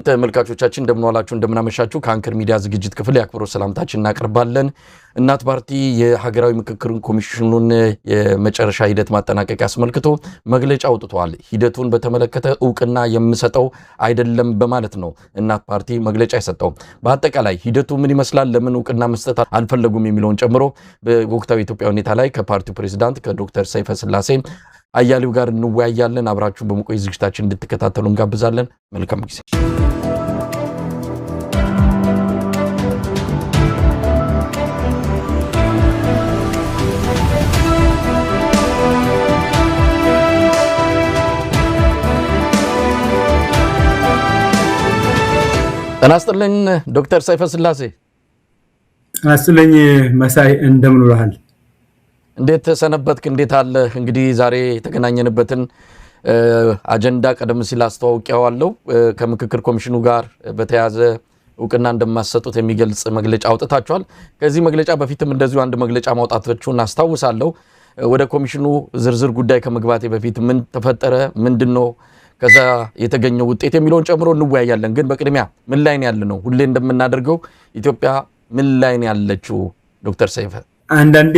ተመልካቾቻችን እንደምንዋላችሁ እንደምናመሻችሁ ከአንከር ሚዲያ ዝግጅት ክፍል ያክብሮት ሰላምታችን እናቀርባለን። እናት ፓርቲ የሀገራዊ ምክክር ኮሚሽኑን የመጨረሻ ሂደት ማጠናቀቂያ አስመልክቶ መግለጫ አውጥቷል። ሂደቱን በተመለከተ ዕውቅና የምሰጠው አይደለም በማለት ነው እናት ፓርቲ መግለጫ የሰጠው። በአጠቃላይ ሂደቱ ምን ይመስላል፣ ለምን ዕውቅና መስጠት አልፈለጉም የሚለውን ጨምሮ በወቅታዊ ኢትዮጵያ ሁኔታ ላይ ከፓርቲው ፕሬዝዳንት ከዶክተር ሰይፈ ስላሴ አያሌው ጋር እንወያያለን። አብራችሁ በመቆይ ዝግጅታችን እንድትከታተሉ እንጋብዛለን። መልካም ጊዜ። ጤና ይስጥልኝ ዶክተር ሰይፈ ስላሴ። ጤና ይስጥልኝ መሳይ፣ እንደምን ውለሃል? እንዴት ሰነበትክ? እንዴት አለ? እንግዲህ ዛሬ የተገናኘንበትን አጀንዳ ቀደም ሲል አስተዋውቄዋለሁ። ከምክክር ኮሚሽኑ ጋር በተያያዘ ዕውቅና እንደማሰጡት የሚገልጽ መግለጫ አውጥታችኋል። ከዚህ መግለጫ በፊትም እንደዚሁ አንድ መግለጫ ማውጣታችሁን አስታውሳለሁ። ወደ ኮሚሽኑ ዝርዝር ጉዳይ ከመግባቴ በፊት ምን ተፈጠረ፣ ምንድነው ከዛ የተገኘው ውጤት የሚለውን ጨምሮ እንወያያለን። ግን በቅድሚያ ምን ላይ ነው ያለነው? ሁሌ እንደምናደርገው ኢትዮጵያ ምን ላይ ነው ያለችው? ዶክተር ሰይፈ፣ አንዳንዴ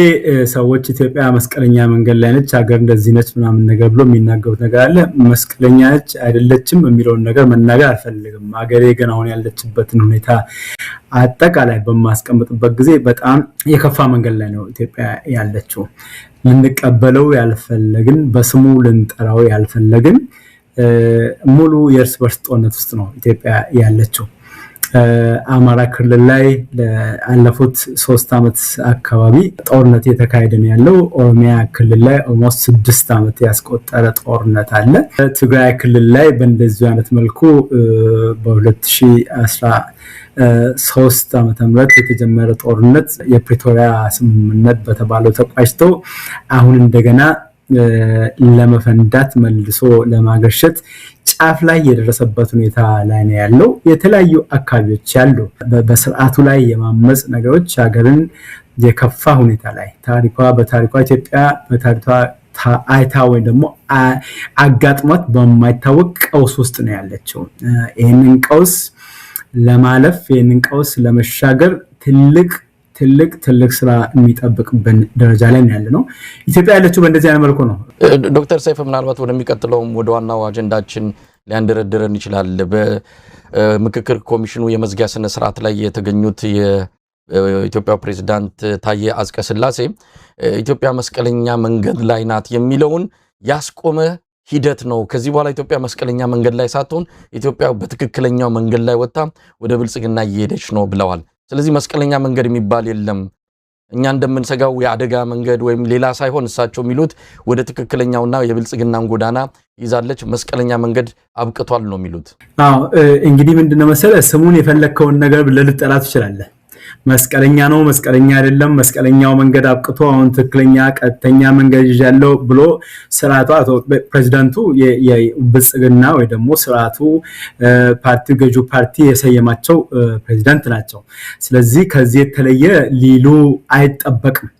ሰዎች ኢትዮጵያ መስቀለኛ መንገድ ላይ ነች፣ ሀገር እንደዚህ ነች ምናምን ነገር ብሎ የሚናገሩት ነገር አለ። መስቀለኛ ነች አይደለችም የሚለውን ነገር መናገር አልፈልግም። ሀገሬ ግን አሁን ያለችበትን ሁኔታ አጠቃላይ በማስቀምጥበት ጊዜ በጣም የከፋ መንገድ ላይ ነው ኢትዮጵያ ያለችው። ልንቀበለው ያልፈለግን፣ በስሙ ልንጠራው ያልፈለግን ሙሉ የእርስ በርስ ጦርነት ውስጥ ነው ኢትዮጵያ ያለችው። አማራ ክልል ላይ ለአለፉት 3 ዓመት አካባቢ ጦርነት እየተካሄደ ነው ያለው። ኦሮሚያ ክልል ላይ ኦልሞስት 6 ዓመት ያስቆጠረ ጦርነት አለ። ትግራይ ክልል ላይ በእንደዚህ አይነት መልኩ በ2013 ዓመተ ምህረት የተጀመረ ጦርነት የፕሪቶሪያ ስምምነት በተባለው ተቋጭቶ አሁን እንደገና ለመፈንዳት መልሶ ለማገርሸት ጫፍ ላይ የደረሰበት ሁኔታ ላይ ነው ያለው። የተለያዩ አካባቢዎች ያሉ በስርዓቱ ላይ የማመጽ ነገሮች ሀገርን የከፋ ሁኔታ ላይ በታሪኳ ኢትዮጵያ በታሪኳ አይታ ወይ ደግሞ አጋጥሟት በማይታወቅ ቀውስ ውስጥ ነው ያለችው። ይህንን ቀውስ ለማለፍ ይህንን ቀውስ ለመሻገር ትልቅ ስራ የሚጠብቅብን ደረጃ ላይ ነው ያለነው። ኢትዮጵያ ያለችው በእንደዚህ አይነት መልኩ ነው። ዶክተር ሰይፈ፣ ምናልባት ወደሚቀጥለውም ወደ ዋናው አጀንዳችን ሊያንደረድረን ይችላል። በምክክር ኮሚሽኑ የመዝጊያ ስነ ስርዓት ላይ የተገኙት የኢትዮጵያ ፕሬዝዳንት ታዬ አጽቀሥላሴ ኢትዮጵያ መስቀለኛ መንገድ ላይ ናት የሚለውን ያስቆመ ሂደት ነው። ከዚህ በኋላ ኢትዮጵያ መስቀለኛ መንገድ ላይ ሳትሆን ኢትዮጵያ በትክክለኛው መንገድ ላይ ወጣ ወደ ብልጽግና እየሄደች ነው ብለዋል። ስለዚህ መስቀለኛ መንገድ የሚባል የለም፣ እኛ እንደምንሰጋው የአደጋ መንገድ ወይም ሌላ ሳይሆን እሳቸው የሚሉት ወደ ትክክለኛውና የብልጽግናን ጎዳና ይዛለች፣ መስቀለኛ መንገድ አብቅቷል ነው የሚሉት። እንግዲህ ምንድነው መሰለ፣ ስሙን የፈለከውን ነገር ልጠራ ትችላለህ። መስቀለኛ ነው፣ መስቀለኛ አይደለም፣ መስቀለኛው መንገድ አብቅቶ አሁን ትክክለኛ ቀጥተኛ መንገድ ይዣለው ብሎ ስርዓቱ ፕሬዝዳንቱ የብልጽግና ወይ ደግሞ ስርዓቱ ፓርቲው ገዢው ፓርቲ የሰየማቸው ፕሬዝዳንት ናቸው። ስለዚህ ከዚህ የተለየ ሊሉ አይጠበቅም።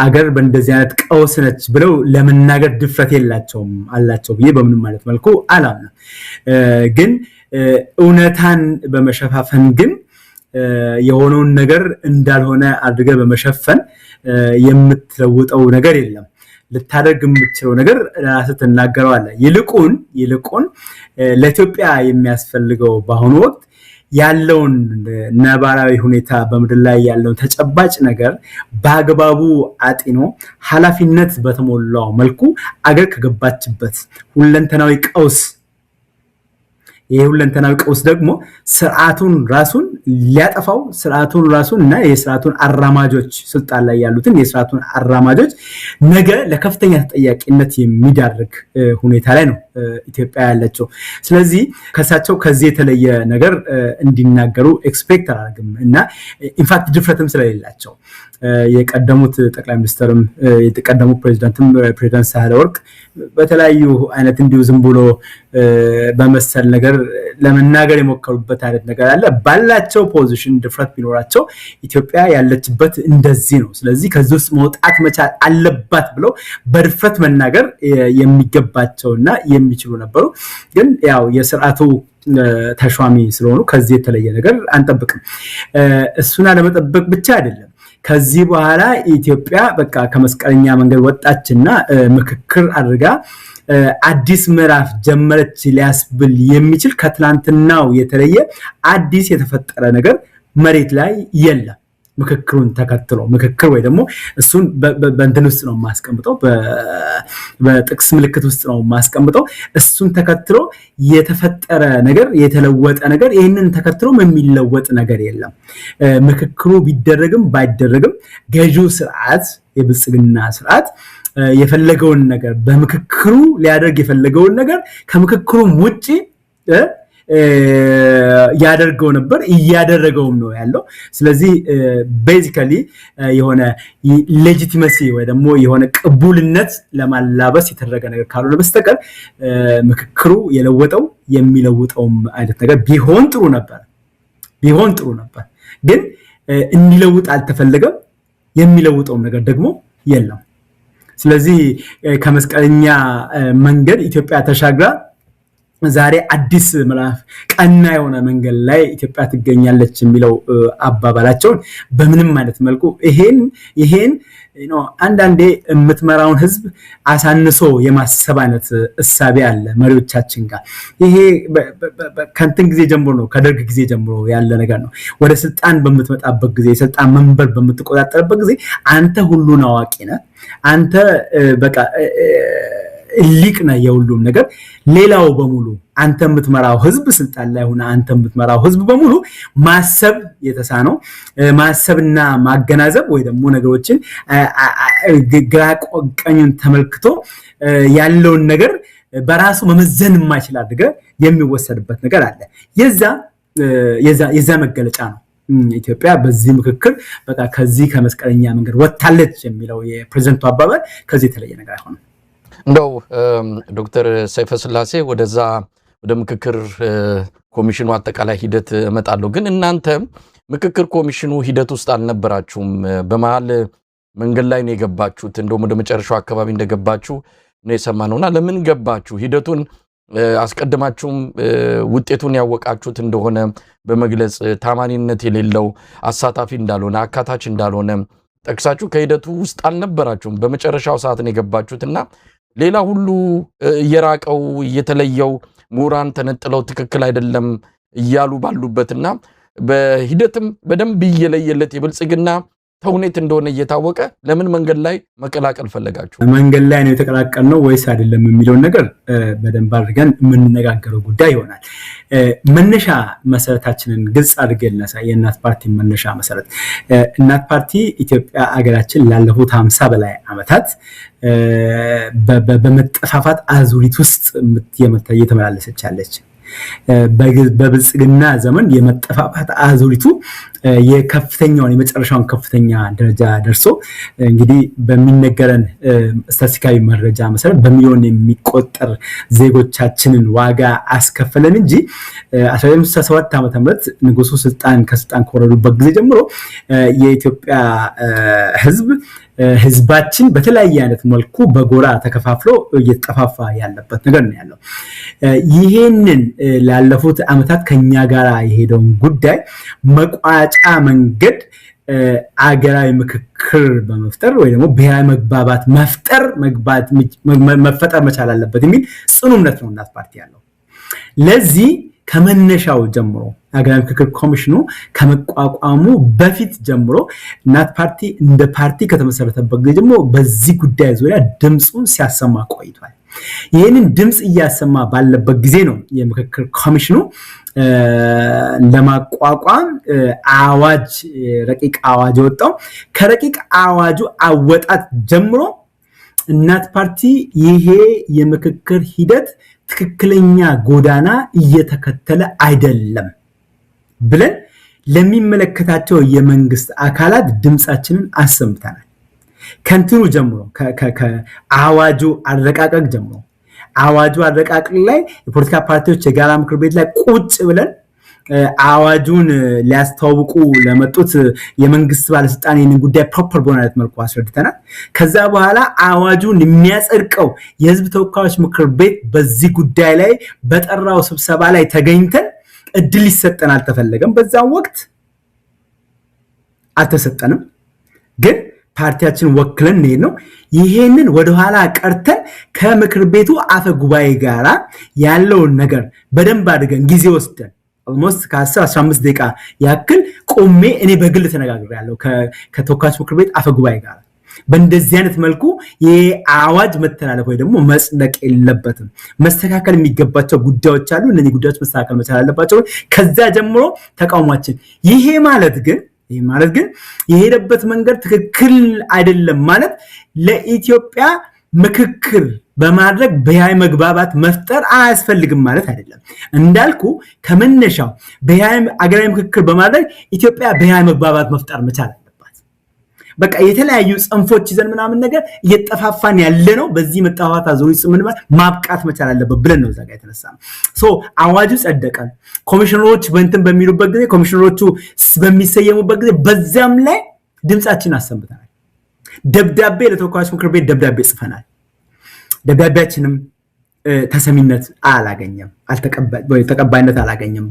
አገር በእንደዚህ አይነት ቀውስ ነች ብለው ለመናገር ድፍረት የላቸውም አላቸው ብዬ በምንም ማለት መልኩ አላምንም። ግን እውነታን በመሸፋፈን ግን የሆነውን ነገር እንዳልሆነ አድርገ በመሸፈን የምትለውጠው ነገር የለም። ልታደርግ የምትችለው ነገር ራስህ ተናገረዋለህ። ይልቁን ለኢትዮጵያ የሚያስፈልገው በአሁኑ ወቅት ያለውን ነባራዊ ሁኔታ በምድር ላይ ያለውን ተጨባጭ ነገር በአግባቡ አጢኖ ኃላፊነት በተሞላው መልኩ አገር ከገባችበት ሁለንተናዊ ቀውስ የሁለንተናዊ ቀውስ ደግሞ ስርዓቱን ራሱን ሊያጠፋው ስርዓቱን ራሱን እና የስርዓቱን አራማጆች ስልጣን ላይ ያሉትን የስርዓቱን አራማጆች ነገ ለከፍተኛ ተጠያቂነት የሚዳርግ ሁኔታ ላይ ነው ኢትዮጵያ ያለችው። ስለዚህ ከሳቸው ከዚህ የተለየ ነገር እንዲናገሩ ኤክስፔክት አላደርግም እና ኢንፋክት ድፍረትም ስለሌላቸው የቀደሙት ጠቅላይ ሚኒስትርም የተቀደሙት ፕሬዝዳንት ሳህለወርቅ በተለያዩ አይነት እንዲሁ ዝም ብሎ በመሰል ነገር ነገር ለመናገር የሞከሩበት አይነት ነገር አለ ባላቸው ፖዚሽን ድፍረት ቢኖራቸው ኢትዮጵያ ያለችበት እንደዚህ ነው ስለዚህ ከዚህ ውስጥ መውጣት መቻል አለባት ብለው በድፍረት መናገር የሚገባቸውና የሚችሉ ነበሩ ግን ያው የሥርዓቱ ተሿሚ ስለሆኑ ከዚህ የተለየ ነገር አንጠብቅም እሱና ለመጠበቅ ብቻ አይደለም ከዚህ በኋላ ኢትዮጵያ በቃ ከመስቀለኛ መንገድ ወጣችና ምክክር አድርጋ አዲስ ምዕራፍ ጀመረች ሊያስብል የሚችል ከትላንትናው የተለየ አዲስ የተፈጠረ ነገር መሬት ላይ የለም ምክክሩን ተከትሎ ምክክር ወይ ደግሞ እሱን በእንትን ውስጥ ነው ማስቀምጠው በጥቅስ ምልክት ውስጥ ነው ማስቀምጠው እሱን ተከትሎ የተፈጠረ ነገር የተለወጠ ነገር ይሄንን ተከትሎ የሚለወጥ ነገር የለም ምክክሩ ቢደረግም ባይደረግም ገዢው ስርዓት የብልጽግና ስርዓት የፈለገውን ነገር በምክክሩ ሊያደርግ የፈለገውን ነገር ከምክክሩም ውጪ ያደርገው ነበር ያደረገውም ነው ያለው ስለዚህ ቤዚካሊ የሆነ ሌጂቲመሲ ወይ ደግሞ የሆነ ቅቡልነት ለማላበስ የተደረገ ነገር ካልሆነ በስተቀር ምክክሩ የለወጠው የሚለውጠውም አይነት ነገር ቢሆን ጥሩ ነበር ግን እንዲለውጥ አልተፈለገም የሚለውጠው ነገር ደግሞ የለም ስለዚህ ከመስቀለኛ መንገድ ኢትዮጵያ ተሻግራ ዛሬ አዲስ ምዕራፍ ቀና የሆነ መንገድ ላይ ኢትዮጵያ ትገኛለች የሚለው አባባላቸው በምንም አይነት መልኩ ይሄን አንዳንዴ የምትመራውን ህዝብ አሳንሶ የማሰብ አይነት እሳቤ አለ መሪዎቻችን ጋር ይሄ ከንትን ጊዜ ጀምሮ ነው ከደርግ ጊዜ ጀምሮ ያለ ነገር ነው ወደ ስልጣን በመትመጣበት ጊዜ የስልጣን መንበር በመትቆጣጠርበት ጊዜ አንተ ሁሉን አዋቂ ነህ አንተ በቃ ሊቅና የሁሉም ነገር ሌላው በሙሉ አንተ የምትመራው ህዝብ ስልጣን ላይ ሆነ አንተ የምትመራው ህዝብ በሙሉ ማሰብ የተሳነው ማሰብና ማገናዘብ ወይ ደግሞ ነገሮችን ግራ ቀኙን ተመልክቶ ያለውን ነገር በራሱ መመዘን የማይችል አድርገ የሚወሰድበት ነገር አለ የዛ መገለጫ ነው ኢትዮጵያ በዚህ ምክክር በቃ ከዚህ ከመስቀለኛ መንገድ ወጣለች የሚለው የፕሬዝዳንቱ አባባል ከዚህ የተለየ ነገር አይሆንም እንደው ዶክተር ሰይፈ ስላሴ ወደዛ ወደ ምክክር ኮሚሽኑ አጠቃላይ ሂደት እመጣለሁ ግን እናንተ ምክክር ኮሚሽኑ ሂደት ውስጥ አልነበራችሁም በመሃል መንገድ ላይ ነው የገባችሁት እንደው ወደ መጨረሻው አካባቢ እንደገባችሁ ነው የሰማነውና ለምን ገባችሁ ሂደቱን አስቀድማችሁም ውጤቱን ያወቃችሁት እንደሆነ በመግለጽ ታማኒነት የሌለው አሳታፊ እንዳልሆነ አካታች እንዳልሆነ ጠቅሳችሁ ከሂደቱ ውስጥ አልነበራችሁም በመጨረሻው ሰዓት ነው የገባችሁትና ሌላ ሁሉ እየራቀው እየተለየው ሙራን ተነጥለው ትክክል አይደለም እያሉ ባሉበትና በሂደትም በደንብ እየለየለት የብልጽግና ተውኔት እንደሆነ እየታወቀ ለምን መንገድ ላይ መቀላቀል ፈለጋችሁ መንገድ ላይ ነው የተቀላቀልነው ወይስ አይደለም የሚለው ነገር በደንብ አድርገን የምንነጋገረው ጉዳይ ይሆናል መነሻ መሰረታችንን ግልጽ አድርገን የእናት ፓርቲ መነሻ መሰረት እናት ፓርቲ ኢትዮጵያ አገራችን ላለፉት 50 በላይ አመታት በመጠፋፋት አዙሪት ውስጥ እየተመላለሰች ያለች በብልጽግና ዘመን የመጠፋፋት አዙሪቱ የከፍተኛውን የመጨረሻውን ከፍተኛ ደረጃ ደርሶ እንግዲህ በሚነገረን ስታቲስቲካዊ መረጃ መሰረት በሚሊዮን የሚቆጠር ዜጎቻችንን ዋጋ አስከፈለን እንጂ 1967 ዓመተ ምህረት ንጉሱ ከስልጣን ከወረዱበት ጊዜ ጀምሮ የኢትዮጵያ ህዝባችን በተለያየ አይነት መልኩ በጎራ ተከፋፍሎ እየተጠፋፋ ያለበት ነገር ነው ያለው ይሄንን ላለፉት አመታት ከኛ ጋር የሄደውን ጉዳይ መቋጫ መንገድ አገራዊ ምክክር በመፍጠር ወይ ደግሞ ብሔራዊ መግባባት መፈጠር መቻል አለበት የሚል ጽኑ እምነት ነው እናት ፓርቲ ያለው ለዚህ ከመነሻው ጀምሮ አገራዊ ምክክር ኮሚሽኑ ከመቋቋሙ በፊት ጀምሮ እናት ፓርቲ እንደ ፓርቲ ከተመሰረተበት ጊዜ ጀምሮ በዚህ ጉዳይ ዙሪያ ድምጹን ሲያሰማ ቆይቷል ይሄንን ድምጽ እያሰማ ባለበት ጊዜ ነው የምክክር ኮሚሽኑ ለማቋቋም አዋጅ ረቂቅ አዋጅ ወጣው ከረቂቅ አዋጁ አወጣት ጀምሮ እናት ፓርቲ ይሄ የምክክር ሂደት ትክክለኛ ጎዳና እየተከተለ አይደለም ብለን ለሚመለከታቸው የመንግስት አካላት ድምጻችንን አሰምተናል ከንትኑ ጀምሮ ከአዋጁ አረቃቀቅ ጀምሮ አዋጁ አረቃቅ ላይ የፖለቲካ ፓርቲዎች የጋራ ምክር ቤት ላይ ቁጭ ብለን አዋጁን ሊያስተዋውቁ ለመጡት የመንግስት ባለስልጣን ይህንን ጉዳይ ፕሮፐር በሆነ መልኩ አስረድተናል። ከዛ በኋላ አዋጁን የሚያጸድቀው የህዝብ ተወካዮች ምክር ቤት በዚህ ጉዳይ ላይ በጠራው ስብሰባ ላይ ተገኝተን እድል ይሰጠን አልተፈለገም። በዛው ወቅት አልተሰጠንም። ግን ፓርቲያችን ወክለን ነው ይሄንን ወደ ኋላ ቀርተን ከምክር ቤቱ አፈ ጉባኤ ጋራ ያለውን ነገር በደንብ አድርገን ጊዜ ወስደን almost ከ10-15 ደቂቃ ያክል ቆሜ እኔ በግል ተነጋግሬያለሁ ከተወካዮች ምክር ቤት አፈ ጉባኤ ጋር። በእንደዚህ አይነት መልኩ የአዋጅ መተላለፍ ወይ ደግሞ መጽደቅ የለበትም። መስተካከል የሚገባቸው ጉዳዮች አሉ። እነዚህ ጉዳዮች መስተካከል መቻል አለባቸው። ከዛ ጀምሮ ተቃውሟችን ይሄ ማለት ግን የሄደበት መንገድ ትክክል አይደለም ማለት ለኢትዮጵያ ምክክር በማድረግ በያይ መግባባት መፍጠር አያስፈልግም ማለት አይደለም። እንዳልኩ ከመነሻው በያይ አገራዊ ምክክር በማድረግ ኢትዮጵያ በያይ መግባባት መፍጠር መቻል አለባት። በቃ የተለያዩ ጽንፎች ይዘን ምናምን ነገር እየተጠፋፋን ያለ ነው። በዚህ መጣፋት አዙሪት ምን ማብቃት መቻል አለበት ብለን ነው ዛጋ የተነሳነው። አዋጁ ጸደቀ። ኮሚሽነሮች በእንትን በሚሉበት ጊዜ ኮሚሽነሮቹ በሚሰየሙበት ጊዜ በዛም ላይ ድምጻችን አሰምተናል። ደብዳቤ ለተወካዮች ምክር ቤት ደብዳቤ ጽፈናል። ደብዳቤያችንም ተሰሚነት አላገኘም፣ ተቀባይነት አላገኘም።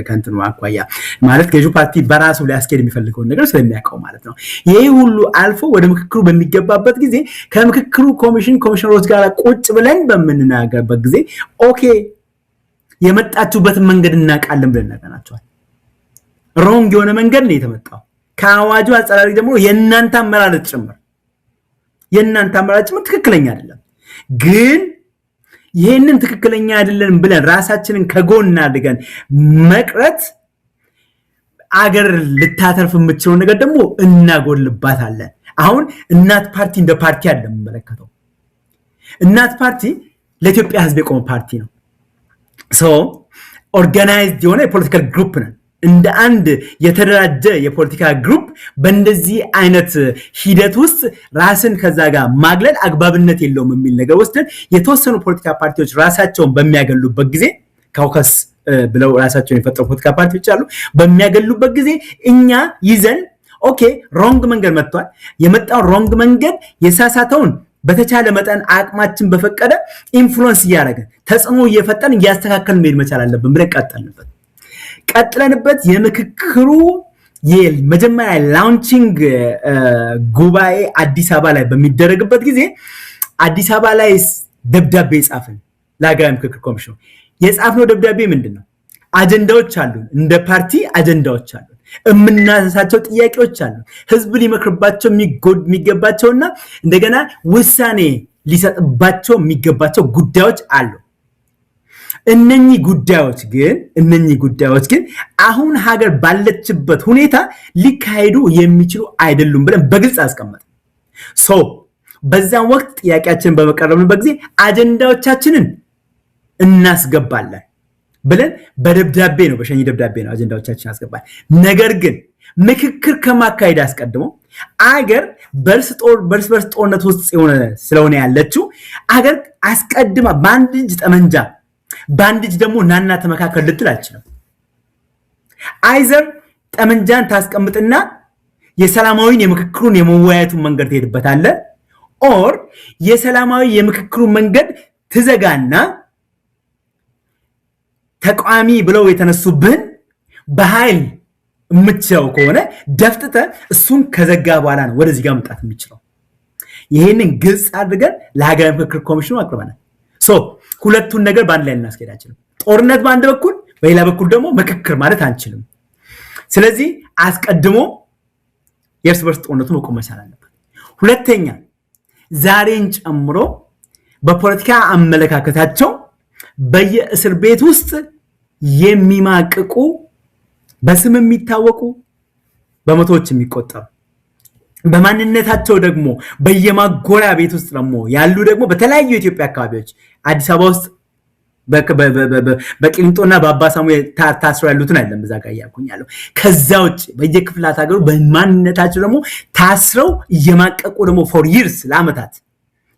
ከእንትኑ አኳያ ማለት ገዢው ፓርቲ በራሱ ሊያስኬድ የሚፈልገውን ነገር ስለሚያውቀው ማለት ነው። ይሄ ሁሉ አልፎ ወደ ምክክሩ በሚገባበት ጊዜ ከምክክሩ ኮሚሽነሮች ጋር ቁጭ ብለን በምንናገርበት ጊዜ ኦኬ የመጣችሁበትን መንገድ እናውቃለን ብለን ነገራቸዋል። ሮንግ የሆነ መንገድ ነው የተመጣው። ከአዋጁ አጸራሪ ደግሞ የእናንተ አመራረጥ ጭምር ትክክለኛ አይደለም። ግን ይሄንን ትክክለኛ አይደለም ብለን ራሳችንን ከጎን አድርገን መቅረት አገር ልታተርፍ የምትችለው ነገር ደግሞ እናጎልባታለን። አሁን እናት ፓርቲ እንደ ፓርቲ አይደለም መለከተው። እናት ፓርቲ ለኢትዮጵያ ሕዝብ የቆመ ፓርቲ ነው። ኦርጋናይዝድ የሆነ የፖለቲካል ግሩፕ ነው። እንደ አንድ የተደራጀ የፖለቲካ ግሩፕ በእንደዚህ አይነት ሂደት ውስጥ ራስን ከዛ ጋር ማግለል አግባብነት የለውም የሚል ነገር ወስደን የተወሰኑ ፖለቲካ ፓርቲዎች ራሳቸውን በሚያገሉበት ጊዜ ካውከስ ብለው ራሳቸውን የፈጠሩ ፖለቲካ ፓርቲዎች አሉ። በሚያገሉበት ጊዜ እኛ ይዘን ኦኬ ሮንግ መንገድ መጥቷል፣ የመጣው ሮንግ መንገድ የሳሳተውን በተቻለ መጠን አቅማችን በፈቀደ ኢንፍሉዌንስ እያደረገ ተጽዕኖ እየፈጠን እያስተካከልን መሄድ መቻል አለብን ብለን ቀጥለንበት የምክክሩ የመጀመሪያ ላውንቺንግ ጉባኤ አዲስ አበባ ላይ በሚደረግበት ጊዜ አዲስ አበባ ላይ ደብዳቤ ጻፍን ለሀገራዊ ምክክር ኮሚሽኑ። የጻፍነው ደብዳቤ ምንድነው? አጀንዳዎች አሉ፣ እንደ ፓርቲ አጀንዳዎች አሉ፣ እምናነሳቸው ጥያቄዎች አሉ፣ ህዝብ ሊመክርባቸው የሚገባቸውና እንደገና ውሳኔ ሊሰጥባቸው የሚገባቸው ጉዳዮች አሉ። እነኚህ ጉዳዮች ግን አሁን ሀገር ባለችበት ሁኔታ ሊካሄዱ የሚችሉ አይደሉም ብለን በግልጽ አስቀመጥን። በዛም ወቅት ጥያቄያችንን በመቀረብንበት ጊዜ አጀንዳዎቻችንን እናስገባለን ብለን በደብዳቤ ነው፣ በሸኝ ደብዳቤ ነው አጀንዳዎቻችንን አስገባል። ነገር ግን ምክክር ከማካሄድ አስቀድሞ አገር በርስ ጦርነት ውስጥ ስለሆነ ያለችው አገር አስቀድማ በአንድ እጅ ጠመንጃ በአንድ እጅ ደግሞ ናና ተመካከል ልትል አልችልም። አይዘር ጠመንጃን ታስቀምጥና የሰላማዊን የምክክሩን የመወያየቱን መንገድ ትሄድበታለህ፣ ኦር የሰላማዊ የምክክሩን መንገድ ትዘጋና ተቋሚ ብለው የተነሱብህን በኃይል የምትችለው ከሆነ ደፍጥተ እሱን ከዘጋ በኋላ ነው ወደዚህ ጋር መምጣት የሚችለው። ይሄንን ግልጽ አድርገን ለሀገራዊ ምክክር ኮሚሽኑ አቅርበናል። ሁለቱን ነገር በአንድ ላይ ልናስኬድ አንችልም። ጦርነት በአንድ በኩል፣ በሌላ በኩል ደግሞ ምክክር ማለት አንችልም። ስለዚህ አስቀድሞ የእርስ በርስ ጦርነቱ መቆም መቻል አለበት። ሁለተኛ ዛሬን ጨምሮ በፖለቲካ አመለካከታቸው በየእስር ቤት ውስጥ የሚማቅቁ በስም የሚታወቁ በመቶዎች የሚቆጠሩ በማንነታቸው ደግሞ በየማጎሪያ ቤት ውስጥ ደግሞ ያሉ ደግሞ በተለያዩ የኢትዮጵያ አካባቢዎች አዲስ አበባ ውስጥ በቂሊንጦና በአባ ሳሙኤል ታስረው ያሉትን አይደለም እዛ ጋር ያልኩኛለሁ። ከዛ ውጭ በየክፍላት ሀገሩ በማንነታቸው ደግሞ ታስረው እየማቀቁ ደግሞ ፎር ይርስ ለአመታት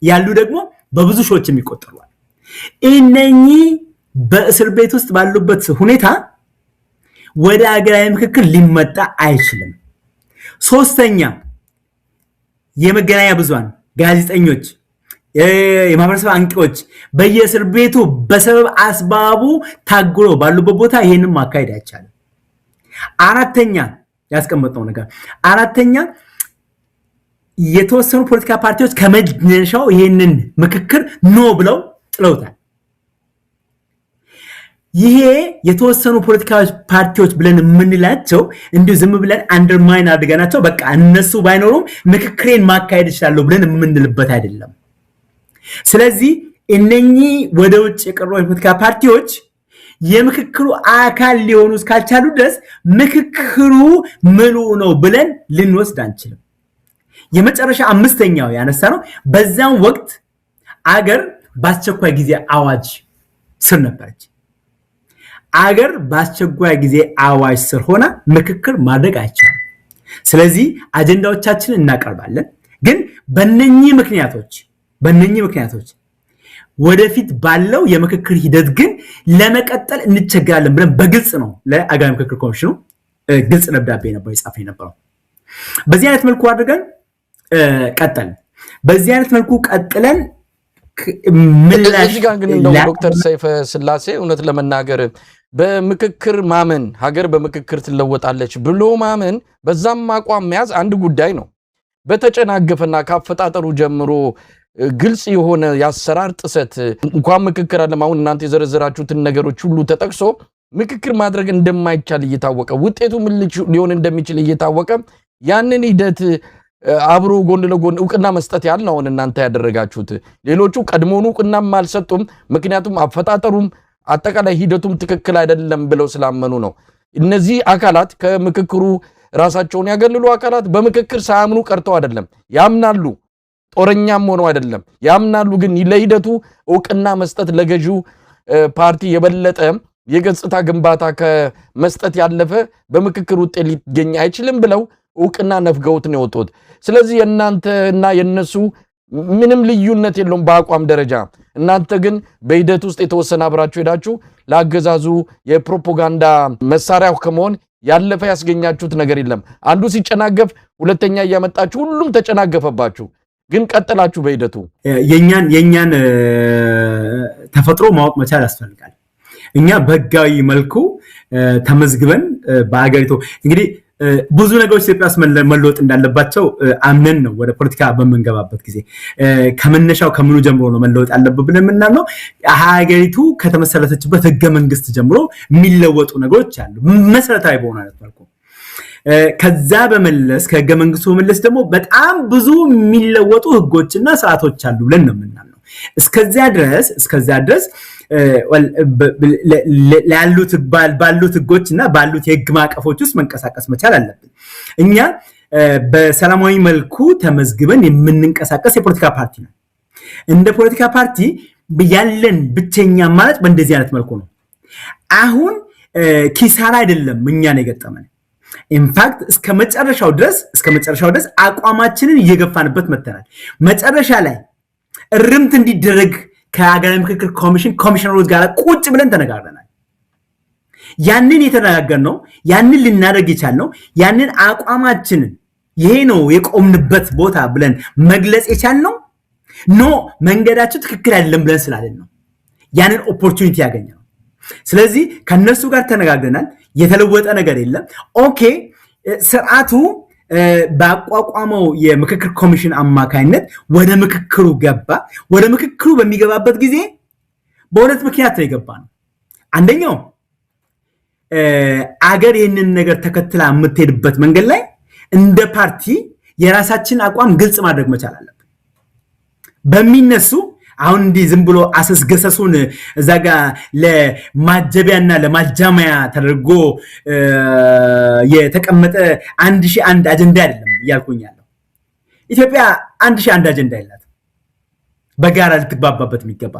ያሉ ደግሞ በብዙ ሺዎች የሚቆጠሩ። እነኚህ በእስር ቤት ውስጥ ባሉበት ሁኔታ ወደ ሀገራዊ ምክክር ሊመጣ አይችልም። ሶስተኛ የመገናኛ ብዙሃን ጋዜጠኞች የማህበረሰብ አንቂዎች በየእስር ቤቱ በሰበብ አስባቡ ታግሎ ባሉበት ቦታ ይሄንን ማካሄድ አይቻልም። አራተኛ ያስቀመጠው ነገር አራተኛ የተወሰኑ ፖለቲካ ፓርቲዎች ከመነሻው ይሄንን ምክክር ኖ ብለው ጥለውታል። ይሄ የተወሰኑ ፖለቲካ ፓርቲዎች ብለን የምንላቸው እንዲሁ ዝም ብለን አንደርማይን አድርገናቸው በቃ እነሱ ባይኖሩም ምክክሬን ማካሄድ ይችላል ብለን የምንልበት አይደለም። ስለዚህ እነኚህ ወደ ውጭ የቀሩ ፖለቲካ ፓርቲዎች የምክክሩ አካል ሊሆኑ እስካልቻሉ ድረስ ምክክሩ ምሉ ነው ብለን ልንወስድ አንችልም። የመጨረሻ አምስተኛው ያነሳ ነው በዛም ወቅት አገር በአስቸኳይ ጊዜ አዋጅ ስር ነበረች። አገር በአስቸኳይ ጊዜ አዋጅ ስር ሆና ምክክር ማድረግ አይቻልም። ስለዚህ አጀንዳዎቻችንን እናቀርባለን፣ ግን በእነኚህ ምክንያቶች ወደፊት ባለው የምክክር ሂደት ግን ለመቀጠል እንቸገራለን ብለን በግልጽ ነው ለአገራዊ ምክክር ኮሚሽኑ ግልጽ ደብዳቤ ነበር የጻፈ የነበረው። በዚህ አይነት መልኩ አድርገን ቀጠልን። በዚህ አይነት መልኩ ቀጥለን እዚህ ጋር ግን ዶክተር ሰይፈ ስላሴ እውነት ለመናገር በምክክር ማመን ሀገር በምክክር ትለወጣለች ብሎ ማመን በዛም አቋም መያዝ አንድ ጉዳይ ነው። በተጨናገፈና ካፈጣጠሩ ጀምሮ ግልጽ የሆነ ያሰራር ጥሰት እንኳን ምክክር አለም አሁን እናንተ የዘረዘራችሁትን ነገሮች ሁሉ ተጠቅሶ ምክክር ማድረግ እንደማይቻል እየታወቀ ውጤቱ ምን ሊሆን እንደሚችል እየታወቀ ያንን ሂደት አብሮ ጎን ለጎን እውቅና መስጠት ያለው አሁን እናንተ ያደረጋችሁት ሌሎቹ ቀድሞኑ እውቅናም አልሰጡም። ምክንያቱም አፈጣጠሩም አጠቃላይ ሂደቱም ትክክል አይደለም ብለው ስላመኑ ነው። እነዚህ አካላት ከምክክሩ ራሳቸውን ያገልሉ አካላት በምክክር ሳያምኑ ቀርተው አይደለም፣ ያምናሉ። ጦረኛም ሆነው አይደለም ያምናሉ። ግን ለሂደቱ እውቅና መስጠት ለገዢው ፓርቲ የበለጠ የገጽታ ግንባታ ከመስጠት ያለፈ በምክክር ውጤት ሊገኝ አይችልም ብለው እውቅና ነፍገውት ነው የወጡት። ስለዚህ የእናንተ እና የነሱ ምንም ልዩነት የለውም በአቋም ደረጃ። እናንተ ግን በሂደት ውስጥ የተወሰነ አብራችሁ ሄዳችሁ ለአገዛዙ የፕሮፓጋንዳ መሳሪያ ከመሆን ያለፈ ያስገኛችሁት ነገር የለም። አንዱ ሲጨናገፍ ሁለተኛ እያመጣችሁ ሁሉም ተጨናገፈባችሁ፣ ግን ቀጥላችሁ በሂደቱ የኛን ተፈጥሮ ማወቅ መቻል ያስፈልጋል። እኛ በህጋዊ መልኩ ተመዝግበን በአገሪቱ እንግዲህ ብዙ ነገሮች ኢትዮጵያ ውስጥ መለወጥ እንዳለባቸው አምነን ነው ወደ ፖለቲካ በመንገባበት ጊዜ ከመነሻው ከምኑ ጀምሮ ነው መለወጥ ያለበት ብለን የምናምነው። ሀገሪቱ ከተመሰረተችበት ህገ መንግስት ጀምሮ የሚለወጡ ነገሮች አሉ መሰረታዊ በሆነ አይነት መልኩ። ከዛ በመለስ ከህገ መንግስቱ በመለስ ደግሞ በጣም ብዙ የሚለወጡ ህጎችና ስርዓቶች አሉ ብለን ነው የምናምነው። እስከዚያ ድረስ ባሉት ህጎችና ባሉት የህግ ማዕቀፎች ውስጥ መንቀሳቀስ መቻል አለብን። እኛ በሰላማዊ መልኩ ተመዝግበን የምንንቀሳቀስ የፖለቲካ ፓርቲ ነው። እንደ ፖለቲካ ፓርቲ ያለን ብቸኛ አማራጭ በእንደዚህ አይነት መልኩ ነው። አሁን ኪሳራ አይደለም እኛን የገጠመን። ኢንፋክት እስከ መጨረሻው ድረስ አቋማችንን እየገፋንበት መተናል። መጨረሻ ላይ እርምት እንዲደረግ ከሀገራዊ ምክክር ኮሚሽነሮች ጋር ቁጭ ብለን ተነጋግረናል። ያንን የተነጋገርነው ያንን ልናደርግ የቻልነው ያንን አቋማችንን ይሄ ነው የቆምንበት ቦታ ብለን መግለጽ የቻልነው ኖ መንገዳቸው ትክክል አይደለም ብለን ስላለን ነው ያንን ኦፖርቹኒቲ ያገኘነው። ስለዚህ ከነሱ ጋር ተነጋግረናል። የተለወጠ ነገር የለም። ኦኬ ስርዓቱ በአቋቋመው የምክክር ኮሚሽን አማካይነት ወደ ምክክሩ ገባ። ወደ ምክክሩ በሚገባበት ጊዜ በሁለት ምክንያት ነው የገባነው። አንደኛው አገር ይህንን ነገር ተከትላ የምትሄድበት መንገድ ላይ እንደ ፓርቲ የራሳችን አቋም ግልጽ ማድረግ መቻል አለብን። በሚነሱ አሁን እንዲህ ዝም ብሎ አሰስገሰሱን እዛ ጋር ለማጀቢያና ለማጃማያ ተደርጎ የተቀመጠ 1001 አጀንዳ አይደለም እያልኩኝ ያለው። ኢትዮጵያ 1001 አጀንዳ የላት፣ በጋራ ልትግባባበት የሚገባ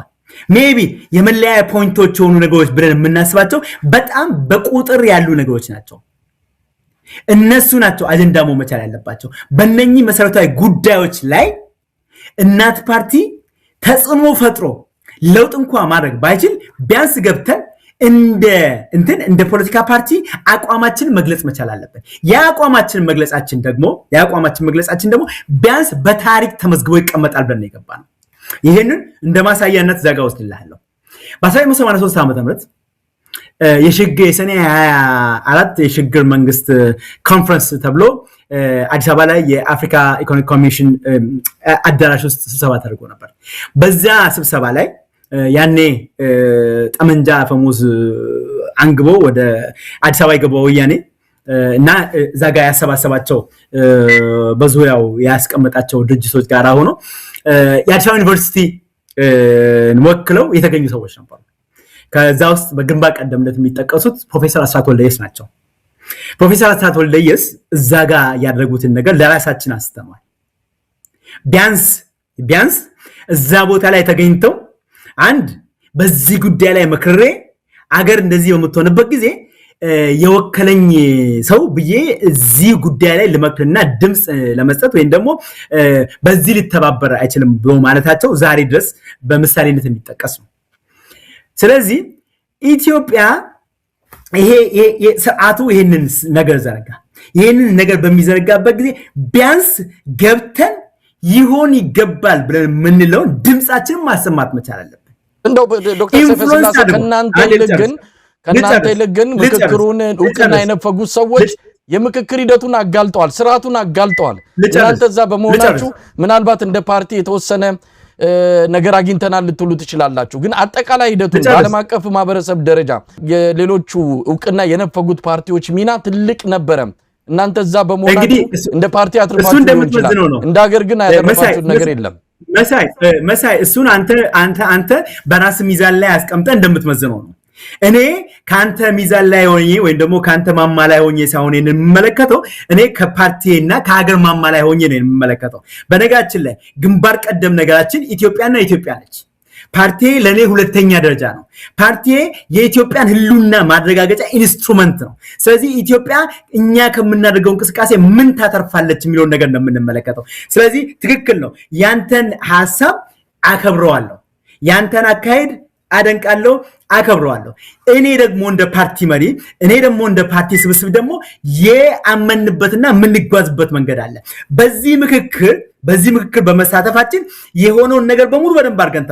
ሜቢ የመለያ ፖይንቶች የሆኑ ነገሮች ብለን የምናስባቸው በጣም በቁጥር ያሉ ነገሮች ናቸው። እነሱ ናቸው አጀንዳ መሆን መቻል ያለባቸው። በእነኚህ መሰረታዊ ጉዳዮች ላይ እናት ፓርቲ ተጽዕኖ ፈጥሮ ለውጥ እንኳን ማድረግ ባይችል ቢያንስ ገብተን እንደ ፖለቲካ ፓርቲ አቋማችን መግለጽ መቻል አለበት። የአቋማችን መግለጻችን ደግሞ ቢያንስ በታሪክ ተመዝግቦ ይቀመጣል ብለን የገባነው። ይሄንን እንደ ማሳያነት ዘጋ ወስድልሃለሁ። በ1983 ዓ.ም የሰኔ 24 የሽግግር መንግስት ኮንፈረንስ ተብሎ አዲስ አበባ ላይ የአፍሪካ ኢኮኖሚክ ኮሚሽን አዳራሽ ውስጥ ስብሰባ ተደርጎ ነበር። በዛ ስብሰባ ላይ ያኔ ጠመንጃ ፈሙዝ አንግቦ ወደ አዲስ አበባ የገባው ወያኔ እና ዛጋ ያሰባሰባቸው በዙሪያው ያስቀመጣቸው ድርጅቶች ጋር ሆኖ የአዲስ አበባ ዩኒቨርሲቲ ወክለው የተገኙ ሰዎች ነበሩ። ከዛ ውስጥ በግንባር ቀደምነት የሚጠቀሱት ፕሮፌሰር አስራት ወልደየስ ናቸው። ፕሮፌሰር አስራት ወልደየስ እዛ ጋር ያደረጉትን ነገር ለራሳችን አስተማር ቢያንስ እዛ ቦታ ላይ ተገኝተው አንድ በዚህ ጉዳይ ላይ መክሬ አገር እንደዚህ በመተውነበት ጊዜ የወከለኝ ሰው ብዬ እዚህ ጉዳይ ላይ ለመክርና ድምጽ ለመስጠት ወይም ደግሞ በዚህ ሊተባበር አይችልም ብሎ ማለታቸው ዛሬ ድረስ በምሳሌነት የሚጠቀስ ነው። ስለዚህ ኢትዮጵያ ይሄ ሰዓቱ ይሄንን ነገር ዘረጋ። ይሄንን ነገር በሚዘረጋበት ጊዜ ቢያንስ ገብተን ይሆን ይገባል ብለን ምንለው ድምጻችንን ማሰማት መቻል አለብን። እንደው ዶክተር ሰይፈስላሴ ከናንተ ይልግን ምክክሩን እውቅና የነፈጉት ሰዎች የምክክር ሂደቱን አጋልጠዋል፣ ስርዓቱን አጋልጠዋል። እናንተ እዛ በመሆናችሁ ምናልባት እንደ ፓርቲ የተወሰነ ነገር አግኝተናል ልትሉ ትችላላችሁ። ግን አጠቃላይ ሂደቱን በዓለም አቀፍ ማህበረሰብ ደረጃ የሌሎቹ እውቅና የነፈጉት ፓርቲዎች ሚና ትልቅ ነበረ። እናንተ እዛ በመሆናችሁ እንደ ፓርቲ አትርፋችሁ ሊሆን ይችላል፣ እንደ ሀገር ግን ያተረፋችሁት ነገር የለም። መሳይ እሱን አንተ በራስ ሚዛን ላይ አስቀምጠህ እንደምትመዝነው ነው። እኔ ካንተ ሚዛን ላይ ሆኜ ወይም ደግሞ ካንተ ማማ ላይ ሆኜ ሳይሆን የምመለከተው እኔ ከፓርቲና ከሀገር ማማ ላይ ሆኜ ነው የምመለከተው። በነጋችን ላይ ግንባር ቀደም ነገራችን ኢትዮጵያና ኢትዮጵያ ነች። ፓርቲ ለኔ ሁለተኛ ደረጃ ነው። ፓርቲ የኢትዮጵያን ህልውና ማረጋገጫ ኢንስትሩመንት ነው። ስለዚህ ኢትዮጵያ እኛ ከምናደርገው እንቅስቃሴ ምን ታተርፋለች የሚለው ነገር ነው የምንመለከተው። ስለዚህ ትክክል ነው። ያንተን ሐሳብ አከብረዋለሁ፣ ያንተን አካሄድ አደንቃለሁ፣ አከብረዋለሁ። እኔ ደግሞ እንደ ፓርቲ መሪ፣ እኔ ደግሞ እንደ ፓርቲ ስብስብ ደግሞ የአመንበትና የምንጓዝበት መንገድ አለ። በዚህ ምክክር በመሳተፋችን የሆነውን ነገር በሙሉ በደንብ አድርገን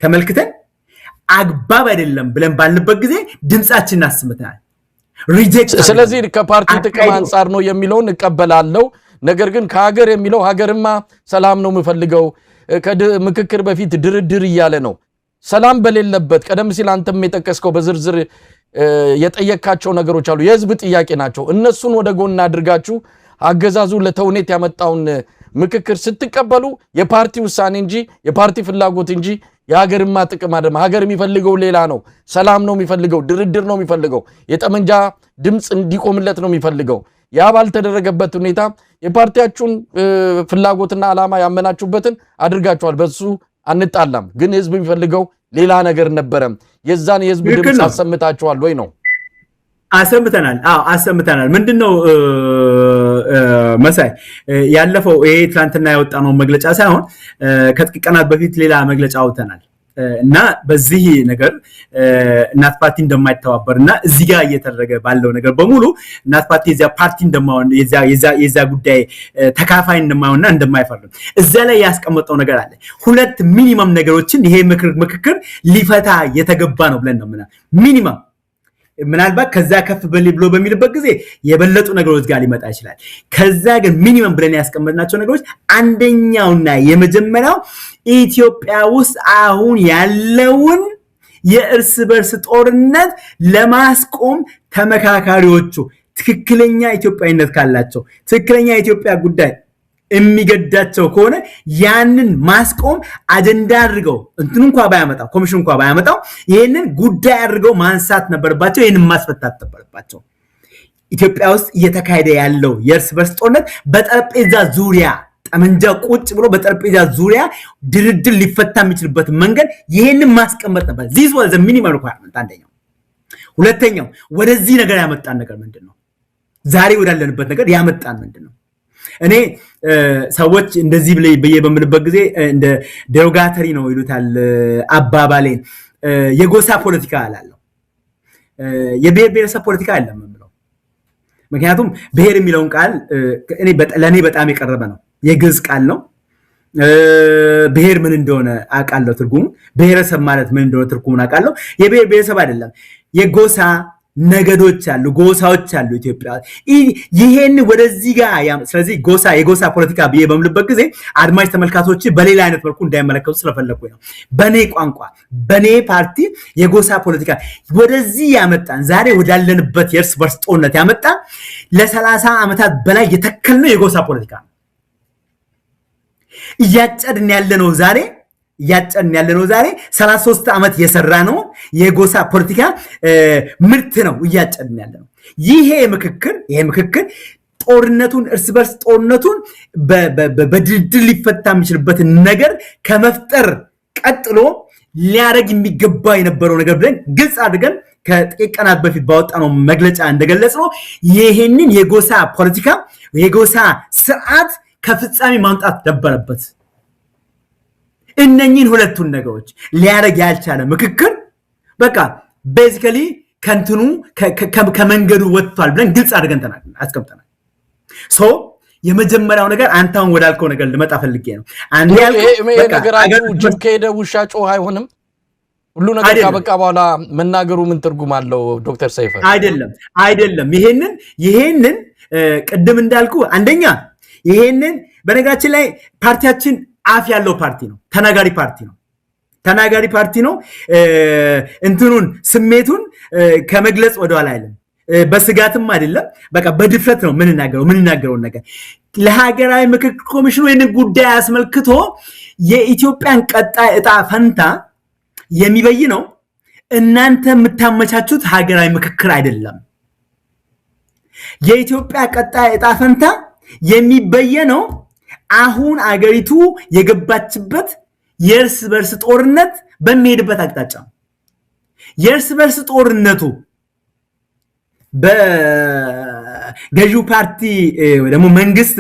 ተመልክተን አግባብ አይደለም ብለን ባልንበት ጊዜ ድምጻችንን አሰምተናል። ስለዚህ ከፓርቲ ጥቅም አንፃር ነው የሚለውን እቀበላለሁ። ነገር ግን ከሀገር የሚለው ሀገርማ ሰላም ነው የምፈልገው፣ ከምክክር በፊት ድርድር እያለ ነው። ሰላም በሌለበት ቀደም ሲል አንተም የጠቀስከው በዝርዝር የጠየካቸው ነገሮች አሉ፣ የህዝብ ጥያቄ ናቸው። እነሱን ወደ ጎን አድርጋችሁ አገዛዙ ለተውኔት ያመጣውን ምክክር ስትቀበሉ የፓርቲ ውሳኔ እንጂ የፓርቲ ፍላጎት እንጂ የሀገርማ ጥቅም አይደለም። ሀገር የሚፈልገው ሌላ ነው። ሰላም ነው የሚፈልገው፣ ድርድር ነው የሚፈልገው፣ የጠመንጃ ድምጽ እንዲቆምለት ነው የሚፈልገው። ያ ባልተደረገበት ሁኔታ የፓርቲያችሁን ፍላጎትና ዓላማ ያመናችሁበትን አድርጋችኋል። በሱ አንጣላም። ግን ህዝብ የሚፈልገው ሌላ ነገር ነበረ። የዛን የህዝብ ድምጽ አሰምታችኋል ወይ ነው? አሰምተናል። ምንድነው መሳይ ያለፈው ይሄ ትናንትና ያወጣነው መግለጫ ሳይሆን ከጥቂት ቀናት በፊት ሌላ መግለጫ አውጥተናል እና በዚህ ነገር እናት ፓርቲ እንደማይተባበርና እዚህ ጋር እየተደረገ ባለው ነገር በሙሉ እናት ፓርቲ የዛ ፓርቲ እንደማይሆን የዛ ጉዳይ ተካፋይ እንደማይሆንና እንደማይፈርም እዛ ላይ ያስቀመጠው ነገር አለ። ሁለት ሚኒመም ነገሮችን ይሄ ምክክር ሊፈታ የተገባ ነው ብለን ነው ሚኒመም ምናልባት ከዛ ከፍ ብሎ በሚልበት ጊዜ የበለጡ ነገሮች ጋር ሊመጣ ይችላል። ከዛ ግን ሚኒመም ብለን ያስቀመጥናቸው ነገሮች አንደኛውና የመጀመሪያው ኢትዮጵያ ውስጥ አሁን ያለውን የእርስ በርስ ጦርነት ለማስቆም ተመካካሪዎቹ ትክክለኛ ኢትዮጵያዊነት ካላቸው ትክክለኛ የኢትዮጵያ ጉዳይ የሚገዳቸው ከሆነ ያንን ማስቆም አጀንዳ አድርገው እንትን እንኳን ባያመጣው ኮሚሽን እንኳን ባያመጣው ይሄንን ጉዳይ አድርገው ማንሳት ነበርባቸው። ይሄንን ማስፈታት ነበርባቸው። ኢትዮጵያ ውስጥ እየተካሄደ ያለው የእርስ በርስ ጦርነት በጠረጴዛ ዙሪያ ጠመንጃ ቁጭ ብሎ በጠረጴዛ ዙሪያ ድርድር ሊፈታ የሚችልበት መንገድ ይሄንን ማስቀመጥ ነበር። this was the minimum requirement አንደኛው። ሁለተኛው ወደዚህ ነገር ያመጣን ነገር ምንድነው? ዛሬ ወዳለንበት ነገር ያመጣን ምንድነው? እኔ ሰዎች እንደዚህ ብዬ በምልበት ጊዜ እንደ ዴሮጋተሪ ነው ይሉታል አባባሌን የጎሳ ፖለቲካ አላለሁ የብሔር ብሔረሰብ ፖለቲካ አይደለም የምለው ምክንያቱም ብሔር የሚለውን ቃል ለኔ በጣም የቀረበ ነው የግዕዝ ቃል ነው ብሔር ምን እንደሆነ አውቃለሁ ትርጉሙ ብሔረሰብ ማለት ምን እንደሆነ ትርጉሙን አውቃለሁ የብሔር ብሔረሰብ አይደለም የጎሳ ነገዶች አሉ ጎሳዎች አሉ ኢትዮጵያ ይሄን ወደዚህ ጋር ስለዚህ የጎሳ ፖለቲካ ብዬ በምልበት ጊዜ አድማጭ ተመልካቾች በሌላ አይነት መልኩ እንዳይመለከቱ ስለፈለኩ ነው በኔ ቋንቋ በኔ ፓርቲ የጎሳ ፖለቲካ ወደዚህ ያመጣን ዛሬ ወዳለንበት የእርስ በርስ ጦርነት ያመጣን ለ30 ዓመታት በላይ የተከልነው የጎሳ ፖለቲካ እያጨድን ያለነው ዛሬ 33 ዓመት የሰራ ነው የጎሳ ፖለቲካ ምርት ነው እያጨድን ያለነው ይሄ ምክክር ጦርነቱን እርስ በርስ ጦርነቱን በድርድር ሊፈታ የሚችልበት ነገር ከመፍጠር ቀጥሎ ሊያረግ የሚገባ የነበረው ነገር ብለን ግልጽ አድርገን ከጥቂት ቀናት በፊት ባወጣነው መግለጫ እንደገለጽነው ይሄንን የጎሳ ፖለቲካ የጎሳ ስርዓት ከፍጻሜ ማምጣት ነበረበት እነኚህን ሁለቱን ነገሮች ሊያረግ ያልቻለ ምክክር በቃ ቤዚካሊ ከንትኑ ከመንገዱ ወጥቷል ብለን ግልጽ አድርገን አስቀምጠናል ሶ የመጀመሪያው ነገር አንታውን ወዳልከው ነገር ልመጣ ፈልጌ ነው አንዴ ነገራችሁ ጅብ ከሄደ ውሻ ጮኸ አይሆንም ሁሉ ነገር ካበቃ በኋላ መናገሩ ምን ትርጉም አለው ዶክተር ሰይፈ አይደለም ይሄንን ቅድም እንዳልኩ አንደኛ ይሄንን በነገራችን ላይ ፓርቲያችን አፍ ያለው ፓርቲ ነው ተናጋሪ ፓርቲ ነው እንትኑን ስሜቱን ከመግለጽ ወደኋላ አይደለም በስጋትም አይደለም በቃ በድፍረት ነው ምንናገረው ነገር ለሀገራዊ ምክክር ኮሚሽኑ ይሄንን ጉዳይ አስመልክቶ የኢትዮጵያን ቀጣይ ዕጣ ፈንታ የሚበይነው እናንተ የምታመቻቹት ሀገራዊ ምክክር አይደለም የኢትዮጵያ ቀጣይ ዕጣ ፈንታ የሚበየነው አሁን አገሪቱ የገባችበት የእርስ በርስ ጦርነት በሚሄድበት አቅጣጫ የእርስ በርስ ጦርነቱ በገዢው ፓርቲ ወይ ደግሞ መንግስት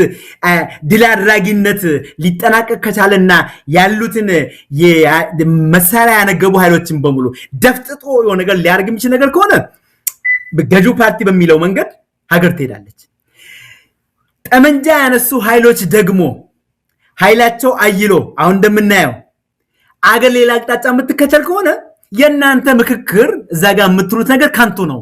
ድል አድራጊነት ሊጠናቀቅ ከቻለና ያሉትን መሳሪያ ያነገቡ ኃይሎችን በሙሉ ደፍጥጦ የሆነ ነገር ሊያርግ የሚችል ነገር ከሆነ ገዢው ፓርቲ በሚለው መንገድ ሀገር ትሄዳለች ጠመንጃ ያነሱ ኃይሎች ደግሞ ኃይላቸው አይሎ አሁን እንደምናየው አገር ሌላ አቅጣጫ የምትከተል ከሆነ የናንተ ምክክር እዛ ጋር የምትሉት ነገር ካንቱ ነው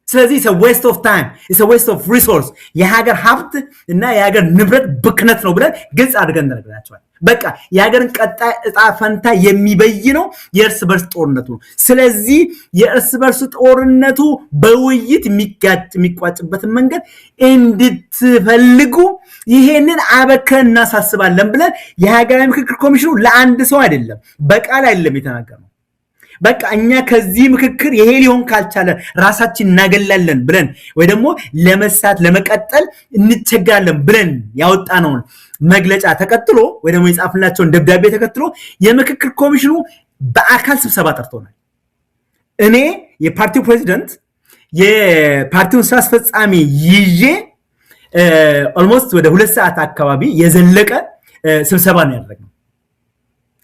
ስለዚህ it's a waste of time it's a waste of resource የሀገር ሀብት እና የሀገር ንብረት ብክነት ነው ብለን ግልጽ አድርገን ነግረናቸዋል በቃ የሀገርን ቀጣይ ዕጣ ፈንታ የሚበይነው የእርስ በርስ ጦርነቱ ስለዚህ የእርስ በርስ ጦርነቱ በውይይት የሚቋጭበትን መንገድ እንድትፈልጉ ይሄንን አበከን እናሳስባለን ብለን የሀገራዊ ምክክር ኮሚሽኑ ለአንድ ሰው አይደለም በቃል አይደለም የተናገረው በቃ እኛ ከዚህ ምክክር ይሄ ሊሆን ካልቻለ ራሳችን እናገላለን ብለን ወይ ደግሞ ለመቀጠል እንቸገራለን ብለን ያወጣነው መግለጫ ተከትሎ ወይ ደግሞ የጻፍናቸውን ደብዳቤ ተከትሎ የምክክር ኮሚሽኑ በአካል ስብሰባ ጠርቶናል እኔ የፓርቲው ፕሬዚደንት የፓርቲውን ስራ አስፈጻሚ ይዤ ኦልሞስት ወደ 2 ሰዓት አካባቢ የዘለቀ ስብሰባ ነው ያደረግነው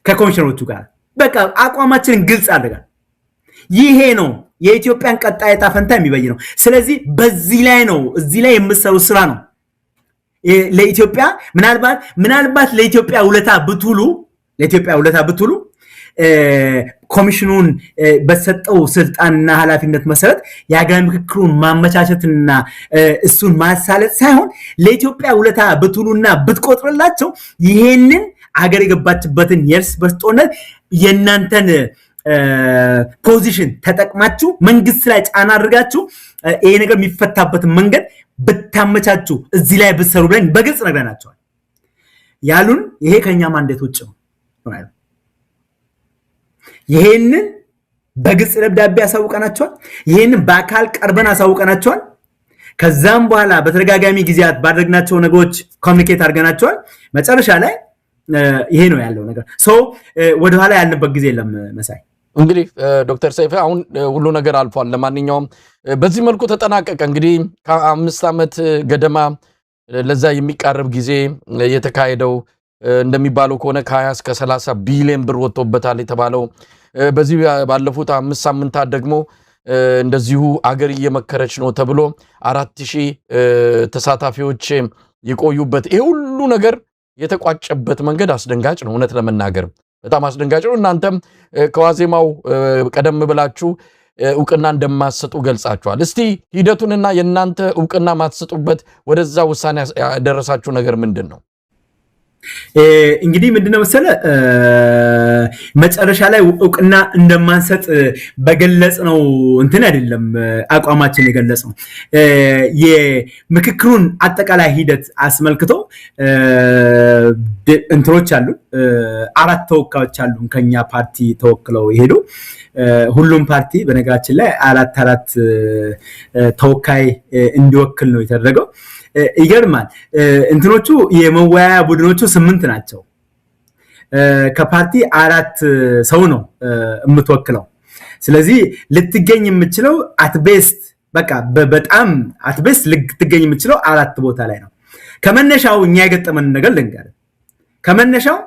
ከኮሚሽነሮቹ ጋር በቃ አቋማችንን ግልጽ አድርገን ይሄ ነው የኢትዮጵያን ቀጣይ ዕጣ ፈንታ የሚበይነው ስለዚህ በዚህ ላይ ነው እዚህ ላይ የምሰሩ ስራ ነው ለኢትዮጵያ ምናልባት ለኢትዮጵያ ውለታ ብትሉ ኮሚሽኑን በሰጠው ስልጣንና ኃላፊነት መሰረት የሀገራዊ ምክክሩን ማመቻቸትና እሱን ማሳለጥ ሳይሆን ለኢትዮጵያ ውለታ ብትሉና ብትቆጥርላቸው ይሄንን አገር የገባችበትን የእርስ በርስ ጦርነት የናንተን ፖዚሽን ተጠቅማችሁ መንግስት ላይ ጫና አድርጋችሁ ይሄ ነገር የሚፈታበትን መንገድ ብታመቻቹ እዚህ ላይ ብትሰሩ ብለን በግልጽ ነግረናቸዋል ያሉን ይሄ ከኛ ማንዴት ውጭ ነው ይሄንን በግልጽ ደብዳቤ ያሳውቀናቸዋል ይሄንን በአካል ቀርበን አሳውቀናቸዋል ከዛም በኋላ በተደጋጋሚ ጊዜያት ባደረግናቸው ነገሮች ኮሙኒኬት አድርገናቸዋል መጨረሻ ላይ ይሄ ነው ያለው ነገር ወደ ኋላ ያልንበት ጊዜ የለም መሳይ እንግዲህ ዶክተር ሰይፈ አሁን ሁሉ ነገር አልፏል ለማንኛውም በዚህ መልኩ ተጠናቀቀ እንግዲህ ከ5 ዓመት ገደማ ለዛ የሚቃረብ ጊዜ የተካሄደው እንደሚባለው ከሆነ ከ20 እስከ 30 ቢሊዮን ብር ወጥቶበታል የተባለው በዚህ ባለፉት 5 ሳምንታት ደግሞ እንደዚሁ አገር እየመከረች ነው ተብሎ 4000 ተሳታፊዎች የቆዩበት ይሄ ሁሉ ነገር የተቋጨበት መንገድ አስደንጋጭ ነው። እውነት ለመናገር በጣም አስደንጋጭ ነው። እናንተም ከዋዜማው ቀደም ብላችሁ እውቅና እንደማትሰጡ ገልጻችኋል። እስቲ ሂደቱንና የእናንተ እውቅና ማትሰጡበት ወደዛ ውሳኔ ያደረሳችሁ ነገር ምንድን ነው? እንግዲህ ምንድነው መሰለ መጨረሻ ላይ እውቅና እንደማንሰጥ በገለጽ ነው እንትን አይደለም አቋማችን የገለጽ ነው። የምክክሩን አጠቃላይ ሂደት አስመልክቶ እንትሮች አሉ 4 ተወካዮች አሉ ከኛ ፓርቲ ተወክለው ይሄዱ ሁሉም ፓርቲ በነገራችን ላይ 4 ተወካይ እንዲወክል ነው የተደረገው። ይገርማል እንትኖቹ የመወያያ ቡድኖቹ 8 ናቸው። ከፓርቲ 4 ሰው ነው የምትወክለው። ስለዚህ ልትገኝ የምትችለው አትቤስት በቃ በጣም አትቤስት ልትገኝ የምትችለው 4 ቦታ ላይ ነው። ከመነሻው እኛ የገጠመን ነገር ልንገር። ከመነሻው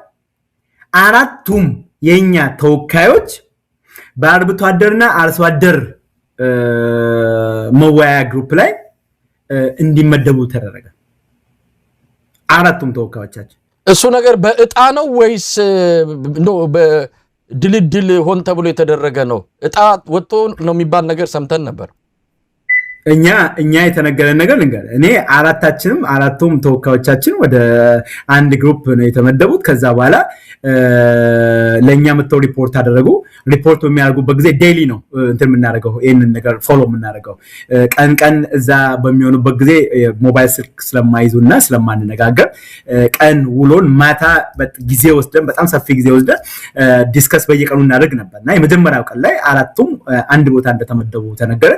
4ቱም የኛ ተወካዮች በአርብቶ አደርና አርሶ አደር መወያያ ግሩፕ ላይ እንዲመደቡ ተደረገ። 4ቱም ተወካዮቻችን። እሱ ነገር በእጣ ነው ወይስ ነው በድልድል ሆን ተብሎ የተደረገ ነው? እጣ ወጥቶ ነው የሚባል ነገር ሰምተን ነበር። እኛ የተነገረን ነገር ልንገር። እኔ 4ቱም ተወካዮቻችን ወደ አንድ ግሩፕ ነው የተመደቡት። ከዛ በኋላ ለኛ መተው ሪፖርት አደረጉ። ሪፖርት በሚያደርጉበት ጊዜ ዴይሊ ነው እንትን የምናደርገው ይሄንን ነገር ፎሎ የምናደርገው። ቀን እዛ በሚሆኑበት ጊዜ ሞባይል ስልክ ስለማይዙና ስለማንነጋገር ቀን ውሎን ማታ ጊዜ ወስደን በጣም ሰፊ ጊዜ ወስደን ዲስከስ በየቀኑ እናደርግ ነበርና የመጀመሪያው ቀን ላይ 4ቱም አንድ ቦታ እንደተመደቡ ተነገረ።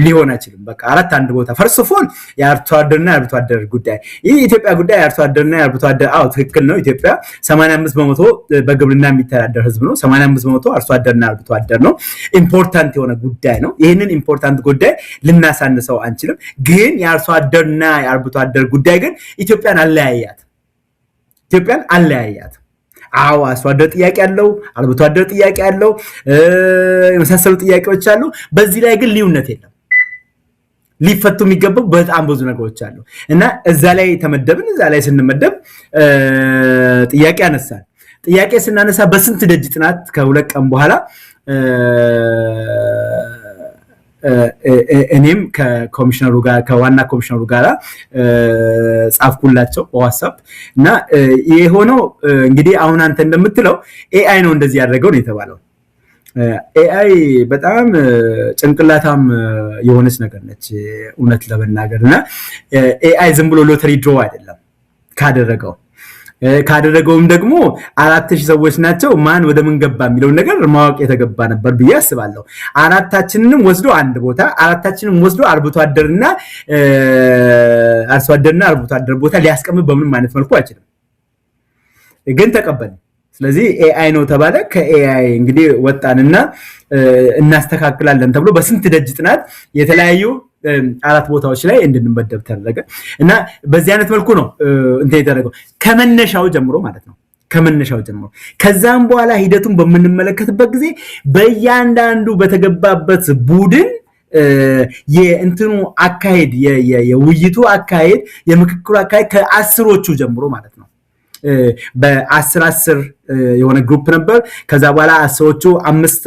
ሊሆን አይችልም። በቃ 4 አንድ ቦታ ፈርስት ኦፍ ኦል የአርብቶ አደርና የአርብቶ አደር ጉዳይ ይህ ኢትዮጵያ ጉዳይ የአርብቶ አደርና የአርብቶ አደር ትክክል ነው። ኢትዮጵያ 85% በግብርና የሚተዳደር ህዝብ ነው። 85% አርሶ አደርና አርብቶ አደር ነው። ኢምፖርታንት የሆነ ጉዳይ ነው። ይሄንን ኢምፖርታንት ጉዳይ ልናሳንሰው አንችልም። ግን የአርሶ አደርና የአርብቶ አደር ጉዳይ ግን ኢትዮጵያን አለያያት። አርሶ አደር ጥያቄ አለው፣ አርብቶ አደር ጥያቄ አለው፣ የመሳሰሉ ጥያቄዎች አሉ። በዚህ ላይ ግን ልዩነት የለም። ሊፈቱ የሚገባው በጣም ብዙ ነገሮች አሉ እና እዛ ላይ ተመደብን። እዛ ላይ ስንመደብ ጥያቄ አነሳን። ጥያቄ ስናነሳ በስንት ደጅ ጥናት ከ2 ቀን በኋላ እኔም ከኮሚሽነሩ ጋር ከዋና ኮሚሽነሩ ጋር ጻፍኩላቸው በዋትስአፕ እና የሆነው እንግዲህ አሁን አንተ እንደምትለው ኤአይ ነው እንደዚህ ያደረገው ነው የተባለው። ኤአይ በጣም ጭንቅላታም የሆነች ነገር ነች እውነት ለመናገርና ኤአይ ዝም ብሎ ሎተሪ ድሮ አይደለም ካደረገውም ደግሞ 4000 ሰዎች ናቸው። ማን ወደ ምን ገባ የሚለው ነገር ማወቅ የተገባ ነበር ብዬ አስባለሁ። 4ታችንንም ወስዶ አንድ ቦታ 4ታችንንም ወስዶ አርብቶ አደርና አርሶ አደርና አርብቶ አደር ቦታ ሊያስቀምጥ በምንም አይነት መልኩ አይችልም። ግን ተቀበል። ስለዚህ ኤአይ ነው ተባለ። ከኤአይ እንግዲህ ወጣንና እናስተካክላለን ተብሎ በስንት ደጅ ጥናት የተለያዩ 4 ቦታዎች ላይ እንድንመደብ ተደረገ እና በዚህ አይነት መልኩ ነው እንትን የተደረገው ከመነሻው ጀምሮ ማለት ነው። ከዛም በኋላ ሂደቱን በምንመለከትበት ጊዜ በእያንዳንዱ በተገባበት ቡድን የእንትኑ አካሄድ የውይይቱ አካሄድ የምክክሩ አካሄድ ከ10ዎቹ ጀምሮ ማለት ነው በ10 የሆነ ግሩፕ ነበር። ከዛ በኋላ 10ዎቹ 5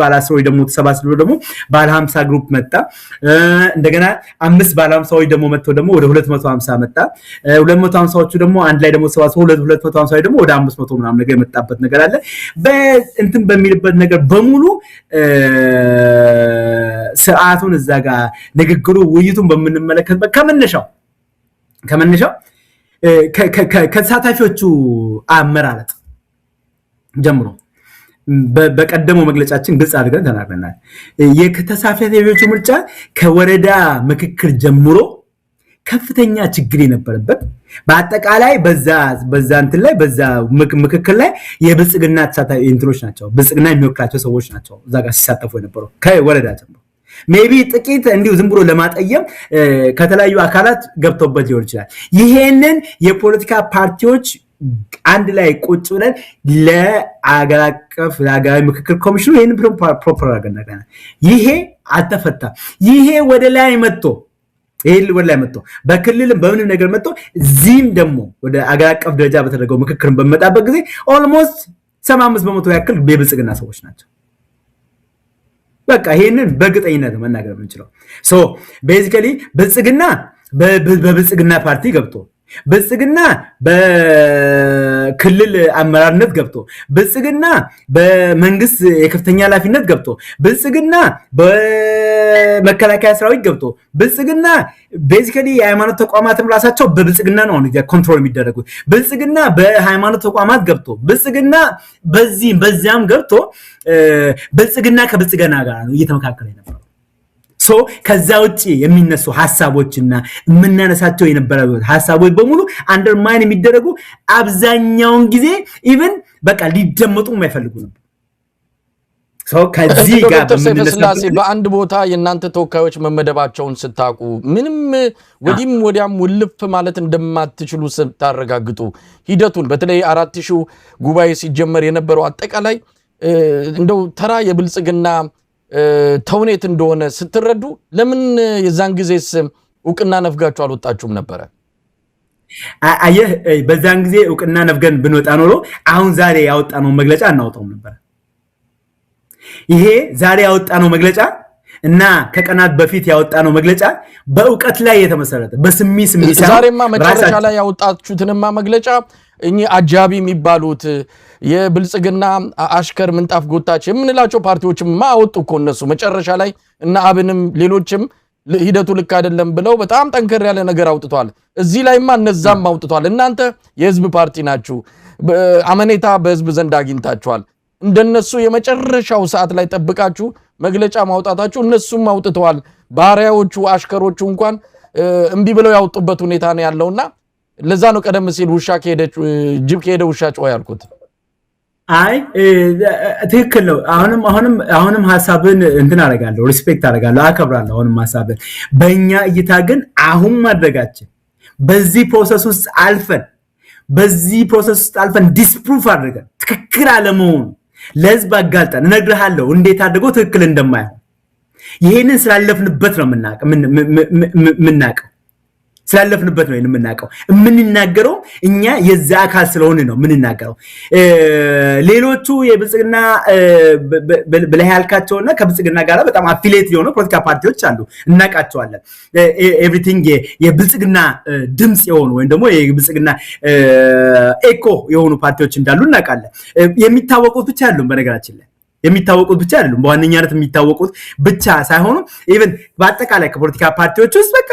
ባለ 10 ደግሞ ተሰባስበው ደግሞ ባለ 50 ግሩፕ መጣ። እንደገና 5 ባለ 50ዎች ደግሞ መጥተው ደግሞ ወደ 250 መጣ። 250ዎቹ ደግሞ አንድ ላይ ደግሞ ተሰባስበው 250 ደግሞ ወደ 500 ምናምን ነገር የመጣበት ነገር አለ። በእንትን በሚልበት ነገር በሙሉ ስርዓቱን እዛ ጋር ንግግሩ ውይይቱን በምንመለከትበት ከመነሻው ከተሳታፊዎቹ አመራረጥ ጀምሮ በቀደመው መግለጫችን ግልጽ አድርገን ተናግረናል። የተሳታፊዎቹ ምርጫ ከወረዳ ምክክር ጀምሮ ከፍተኛ ችግር የነበረበት በአጠቃላይ በዛ እንትን ላይ በዛ ምክክር ላይ የብልጽግና ተሳታፊ እንትሮች ናቸው። ብልጽግና የሚወክላቸው ሰዎች ናቸው እዛ ጋር ሲሳተፉ የነበረው ከወረዳ ጀምሮ። ሜቢ ጥቂት እንዲሁ ዝም ብሎ ለማጠየም ከተለያዩ አካላት ገብተውበት ሊሆን ይችላል። ይሄንን የፖለቲካ ፓርቲዎች አንድ ላይ ቁጭ ብለን ለአገር አቀፍ ለሀገራዊ ምክክር ኮሚሽኑ ይሄን ፕሮፖዝ አድርገናል። ይሄ አልተፈታም። ይሄ ወደ ላይ መጥቶ በክልልም በምንም ነገር መጥቶ እዚህም ደግሞ ወደ አገር አቀፍ ደረጃ በተደረገው ምክክርን በመጣበት ጊዜ ኦልሞስት 75% ያክል የብልጽግና ሰዎች ናቸው። በቃ ይሄንን በእርግጠኝነት መናገር የምንችለው ሶ ቤዚካሊ ብልጽግና በብልጽግና ፓርቲ ገብቶ ብልጽግና በክልል አመራርነት ገብቶ ብልጽግና በመንግስት የከፍተኛ ኃላፊነት ገብቶ ብልጽግና በመከላከያ ሰራዊት ገብቶ ብልጽግና ቤዚካሊ የሃይማኖት ተቋማትም ራሳቸው በብልጽግና ነው ኮንትሮል የሚደረጉት ብልጽግና በሃይማኖት ተቋማት ገብቶ ብልጽግና በዚያም ገብቶ ብልጽግና ከብልጽግና ጋር ነው እየተመካከለ የነበረው። ሶ ከዛ ውጪ የሚነሱ ሐሳቦችና የምናነሳቸው የነበረው ሐሳቦች በሙሉ አንደርማይን የሚደረጉ አብዛኛውን ጊዜ ኢቭን በቃ ሊደመጡ የማይፈልጉ ነበር። ሶ ከዚህ ጋር በመነሳት በአንድ ቦታ የናንተ ተወካዮች መመደባቸውን ስታቁ ምንም ወዲያም ውልፍ ማለት እንደማትችሉ ስታረጋግጡ ሂደቱን በተለይ 4000 ጉባኤ ሲጀመር የነበረው አጠቃላይ እንደው ተራ የብልጽግና ተውኔት እንደሆነ ስትረዱ ለምን የዛን ጊዜስ ዕውቅና ነፍጋችሁ አልወጣችሁም ነበር? አየህ በዛን ጊዜ ዕውቅና ነፍገን ብንወጣ ኖሮ አሁን ዛሬ ያወጣነው መግለጫ እናወጣው ነበር። ይሄ ዛሬ ያወጣነው መግለጫ እና ከቀናት በፊት ያወጣነው መግለጫ በእውቀት ላይ የተመሰረተ በስሚ ዛሬማ መጨረሻ ላይ ያወጣችሁትንማ መግለጫ እኚ አጃቢ የሚባሉት የብልጽግና አሽከር ምንጣፍ ጎታች የምንላቸው ፓርቲዎችማ አወጡ እኮ እነሱ መጨረሻ ላይ እና አብንም ሌሎችም ሂደቱ ልክ አይደለም ብለው በጣም ጠንከር ያለ ነገር አውጥቷል። እዚህ ላይማ እነዛም አውጥቷል። እናንተ የህዝብ ፓርቲ ናችሁ፣ አመኔታ በህዝብ ዘንድ አግኝታችኋል። እንደነሱ የመጨረሻው ሰዓት ላይ ጠብቃችሁ መግለጫ ማውጣታችሁ እነሱም አውጥተዋል። ባሪያዎቹ አሽከሮቹ እንኳን እምቢ ብለው ያወጡበት ሁኔታ ነው ያለውና ለዛ ነው ቀደም ሲል ውሻ ጅብ ከሄደ ውሻ ጮኸ ያልኩት። አይ ትክክል ነው። አሁንም ሐሳብን እንትን አደርጋለሁ፣ ሪስፔክት አደርጋለሁ፣ አከብራለሁ። አሁንም ሐሳብን በእኛ እይታ ግን አሁን ማድረጋችን በዚህ ፕሮሰስ ውስጥ አልፈን ዲስፕሩፍ አድርገን ትክክል አለመሆኑ ለህዝብ አጋልጠን እነግርሃለሁ እንዴት አድርጎ ትክክል እንደማይሆን ይሄንን ስላለፍንበት ነው የምናውቀው። ስላለፍንበት ነው የምናውቀው። የምንናገረው እኛ የዛ አካል ስለሆነ ነው የምንናገረው። ሌሎቹ የብልጽግና ብለህ ያልካቸውና ከብልጽግና ጋር በጣም አፊሊየት የሆኑ ፖለቲካ ፓርቲዎች አሉ፣ እናውቃቸዋለን። ኤቭሪቲንግ የብልጽግና ድምጽ የሆኑ ወይም ደግሞ የብልጽግና ኤኮ የሆኑ ፓርቲዎች እንዳሉ እናውቃለን። የሚታወቁት ብቻ አይደሉም በነገራችን ላይ የሚታወቁት ብቻ አይደሉም። በዋነኛነት የሚታወቁት ብቻ ሳይሆኑ ኢቭን በአጠቃላይ ከፖለቲካ ፓርቲዎች ውስጥ በቃ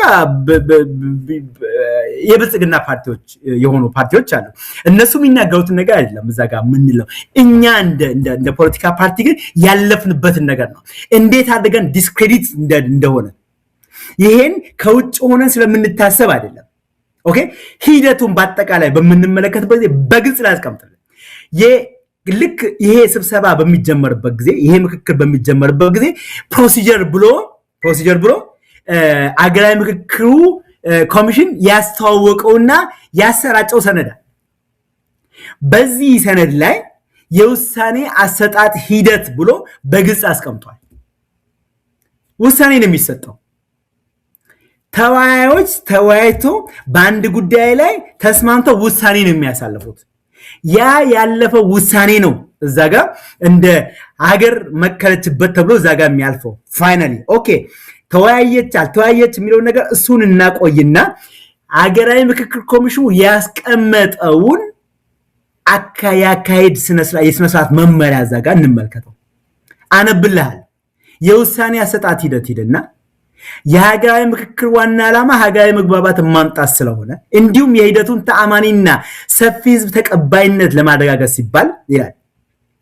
የብልጽግና ፓርቲዎች የሆኑ ፓርቲዎች አሉ። እነሱ የሚናገሩት ነገር አይደለም እዛ ጋር ምንለው። እኛ እንደ ፖለቲካ ፓርቲ ግን ያለፍንበትን ነገር ነው እንዴት አድርገን ዲስክሬዲት እንደሆነ ይሄን ከውጭ ሆነን ስለምንታሰብ አይደለም። ኦኬ ሂደቱን በአጠቃላይ በምንመለከትበት በግልጽ ላይ አስቀምጠን ልክ ይሄ ስብሰባ በሚጀመርበት ጊዜ ይሄ ምክክር በሚጀመርበት ጊዜ ፕሮሲጀር ብሎ አገራዊ ምክክሩ ኮሚሽን ያስተዋወቀውና ያሰራጨው ሰነድ በዚህ ሰነድ ላይ የውሳኔ አሰጣጥ ሂደት ብሎ በግልጽ አስቀምጧል። ውሳኔ ነው የሚሰጠው። ተወያዮች ተወያይቶ በአንድ ጉዳይ ላይ ተስማምተው ውሳኔ ነው የሚያሳልፉት። ያ ያለፈው ውሳኔ ነው እዛ ጋር እንደ ሀገር መከለችበት ተብሎ እዛ ጋር የሚያልፈው ፋይናሊ ኦኬ ተወያየች አልተወያየች የሚለው ነገር እሱን እናቆይና ሀገራዊ ምክክር ኮሚሽኑ ያስቀመጠውን አካሄድ የስነ ስርዓት መመሪያ እዛ ጋር እንመልከተው። አነብልሃል። የውሳኔ አሰጣጥ ሂደትና የሀገራዊ ምክክር ዋና ዓላማ ሀገራዊ መግባባት ማምጣት ስለሆነ እንዲሁም የሂደቱን ተአማኒና ሰፊ ህዝብ ተቀባይነት ለማረጋገጥ ሲባል ይላል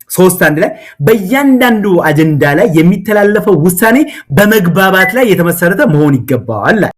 3:1 ላይ በእያንዳንዱ አጀንዳ ላይ የሚተላለፈው ውሳኔ በመግባባት ላይ የተመሰረተ መሆን ይገባዋል።